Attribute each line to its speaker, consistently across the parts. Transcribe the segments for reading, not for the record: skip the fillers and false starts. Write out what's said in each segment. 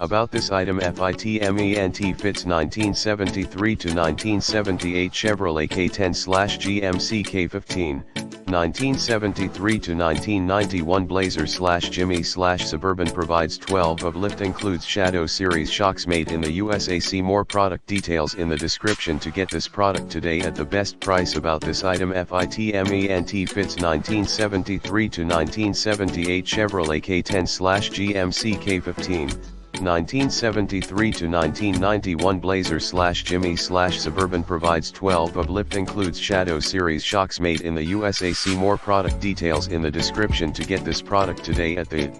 Speaker 1: About this item: FITMENT fits 1973 to 1978 Chevrolet K10/GMC K15, 1973 to 1991 Blazer/Jimmy/Suburban, provides 12 of lift, includes Shadow Series shocks, made in the USA. See more product details in the description to get this product today at the best price. About this item: FITMENT fits 1973 to 1978 Chevrolet K10/GMC K15, 1973 to 1991 Blazer/Jimmy/Suburban, provides 12 of lift, includes Shadow Series shocks, made in the USA. See more product details in the description to get this product today at the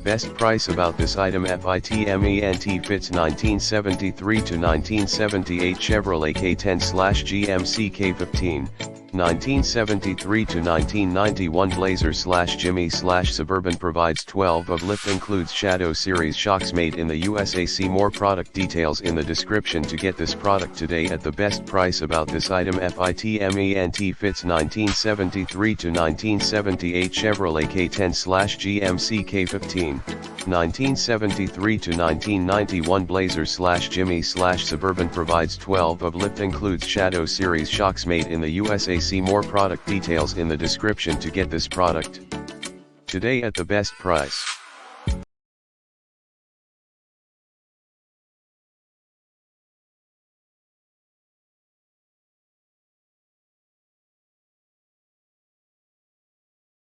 Speaker 1: best price. About this item: FITMENT fits 1973 to 1978 Chevrolet K10/GMC K15, 1973 to 1991 Blazer/Jimmy/Suburban, provides 12 of lift, includes Shadow Series shocks, made in the USA. See more product details in the description to get this product today at the best price. About this item: FITMENT fits 1973 to 1978 Chevrolet K10/GMC K15, 1973 to 1991 Blazer/Jimmy/Suburban, provides 12 of lift, includes Shadow Series shocks, made in the USA. See more product details in the description to get this product today at the best price.